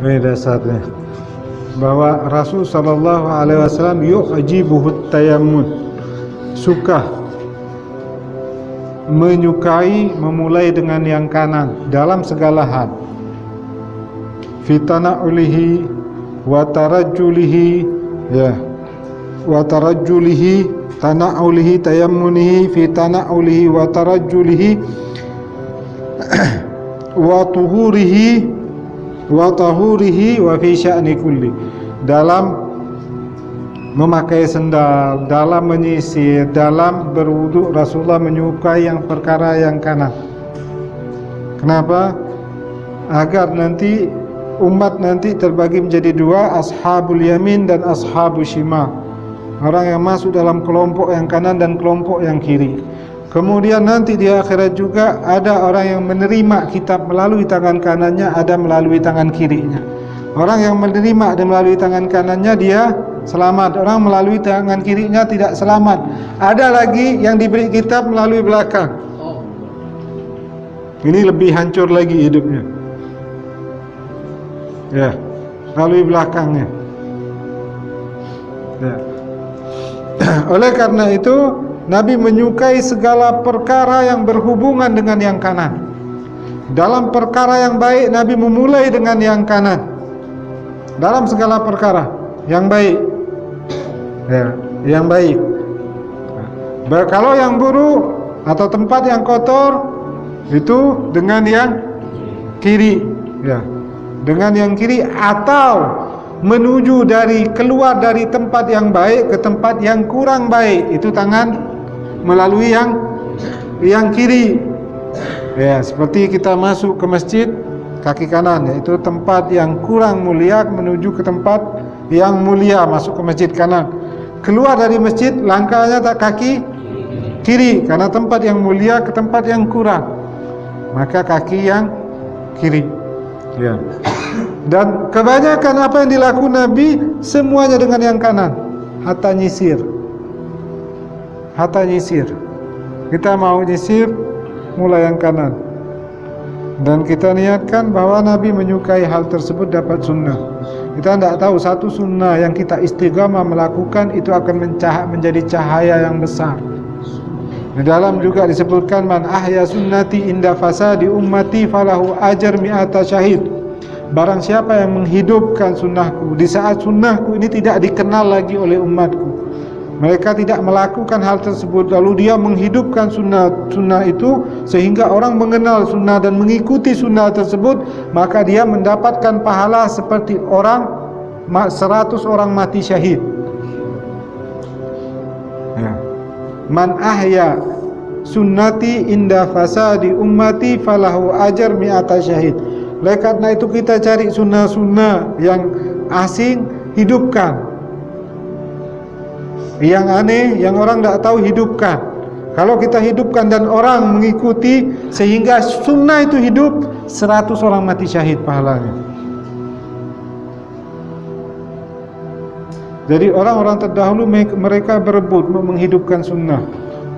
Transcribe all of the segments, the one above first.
Ini dasarnya bahwa Rasul sallallahu alaihi wasallam yu'jibuhut tayammud, suka menyukai memulai dengan yang kanan dalam segala hal. Fitana'ulihi wa tarajjulihi, ya, wa tarajjulihi, tana'ulihi, tayammunihi, fitana'ulihi wa tarajjulihi wa tuhurihi wa tahurihi wa fi sya'ni kulli, dalam memakai sendal, dalam menyisir, dalam berwudu, Rasulullah menyukai yang perkara yang kanan. Kenapa? Agar nanti umat nanti terbagi menjadi dua, ashabul yamin dan ashabul shimal. Orang yang masuk dalam kelompok yang kanan dan kelompok yang kiri. Kemudian nanti di akhirat juga ada orang yang menerima kitab melalui tangan kanannya, ada melalui tangan kirinya. Orang yang menerima dan melalui tangan kanannya dia selamat, orang melalui tangan kirinya tidak selamat. Ada lagi yang diberi kitab melalui belakang. Ini lebih hancur lagi hidupnya. Ya, melalui belakangnya. Ya. Oleh karena itu Nabi menyukai segala perkara yang berhubungan dengan yang kanan. Dalam perkara yang baik Nabi memulai dengan yang kanan. Dalam segala perkara yang baik, ya, yang baik. Kalau yang buruk atau tempat yang kotor itu dengan yang kiri, ya, dengan yang kiri, atau menuju dari keluar dari tempat yang baik ke tempat yang kurang baik itu tangan melalui yang kiri. Ya, seperti kita masuk ke masjid kaki kanan, yaitu tempat yang kurang mulia menuju ke tempat yang mulia, masuk ke masjid kanan. Keluar dari masjid langkahnya tak kaki kiri, karena tempat yang mulia ke tempat yang kurang, maka kaki yang kiri. Ya. Dan kebanyakan apa yang dilakukan Nabi semuanya dengan yang kanan, hatta nyisir. Hatta nyisir. Kita mau nyisir mulai yang kanan. Dan kita niatkan bahwa Nabi menyukai hal tersebut dapat sunnah. Kita tidak tahu satu sunnah yang kita istiqamah melakukan itu akan menjadi cahaya yang besar. Di dalam juga disebutkan man ahya sunnati inda fasadi ummati falahu ajar mi'ata syahid. Barang siapa yang menghidupkan sunnahku di saat sunnahku ini tidak dikenal lagi oleh umatku, mereka tidak melakukan hal tersebut, lalu dia menghidupkan sunnah itu sehingga orang mengenal sunnah dan mengikuti sunnah tersebut, maka dia mendapatkan pahala seperti 100 orang mati syahid. Ya. Man ahya sunnati inda fasadi ummati falahu ajar mi'ata syahid. Oleh karena itu kita cari sunnah-sunnah yang asing, hidupkan. Yang aneh, yang orang tidak tahu, hidupkan. Kalau kita hidupkan dan orang mengikuti sehingga sunnah itu hidup, 100 orang mati syahid pahalanya. Jadi orang-orang terdahulu mereka berebut menghidupkan sunnah.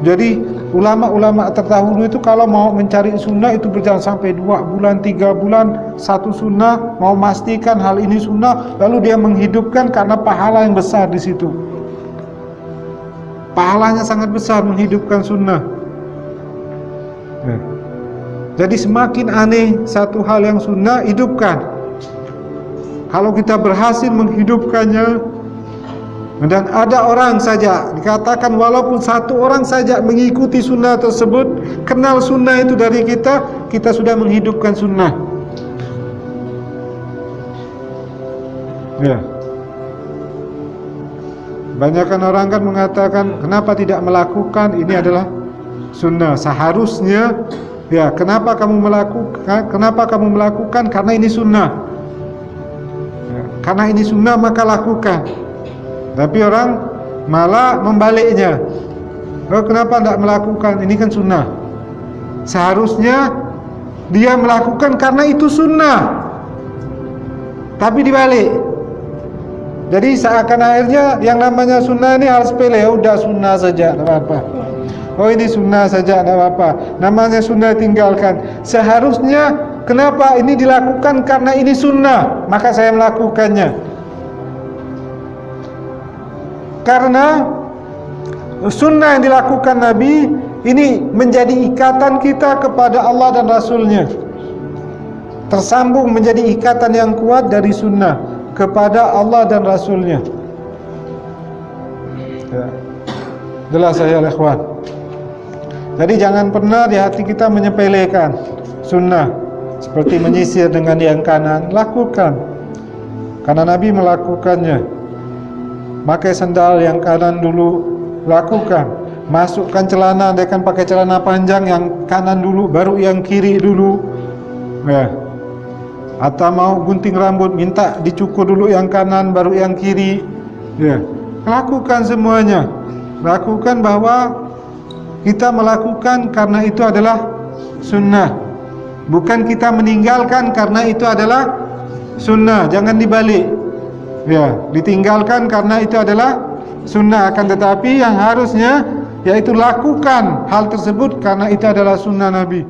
Jadi ulama-ulama terdahulu itu kalau mau mencari sunnah itu berjalan sampai 2 bulan, 3 bulan, satu sunnah, mau memastikan hal ini sunnah, lalu dia menghidupkan karena pahala yang besar di situ. Pahalanya sangat besar menghidupkan sunnah. Ya. Jadi semakin aneh satu hal yang sunnah, hidupkan. Kalau kita berhasil menghidupkannya, dan ada orang saja, dikatakan walaupun satu orang saja mengikuti sunnah tersebut, kenal sunnah itu dari kita, kita sudah menghidupkan sunnah. Ya. Banyakan orang kan mengatakan kenapa tidak melakukan, ini adalah sunnah. Seharusnya, ya, kenapa kamu melakukan? Karena ini sunnah. Ya, karena ini sunnah maka lakukan. Tapi orang malah membaliknya. Oh, kenapa tidak melakukan? Ini kan sunnah. Seharusnya dia melakukan karena itu sunnah, tapi dibalik. Jadi seakan akhirnya yang namanya sunnah ini hal sepele. Ya udah sunnah saja, tidak apa-apa. Oh ini sunnah saja, tidak apa-apa. Namanya sunnah tinggalkan. Seharusnya Kenapa ini dilakukan? Karena ini sunnah, maka saya melakukannya. Karena sunnah yang dilakukan Nabi ini menjadi ikatan kita kepada Allah dan Rasulnya, tersambung menjadi ikatan yang kuat dari sunnah kepada Allah dan Rasulnya. Ya. Jelas ya ikhwan. Jadi jangan pernah di hati kita menyepelekan sunnah seperti menyisir dengan yang kanan. Lakukan, karena Nabi melakukannya. Pakai sendal yang kanan dulu, lakukan. Masukkan celana, dia kan pakai celana panjang yang kanan dulu, baru yang kiri dulu. Ya. Atau mau gunting rambut, minta dicukur dulu yang kanan, baru yang kiri. Ya. Lakukan semuanya. Lakukan, bahwa kita melakukan karena itu adalah sunnah, bukan kita meninggalkan karena itu adalah sunnah. Jangan dibalik, ya, ditinggalkan karena itu adalah sunnah, akan tetapi yang harusnya yaitu lakukan hal tersebut karena itu adalah sunnah Nabi.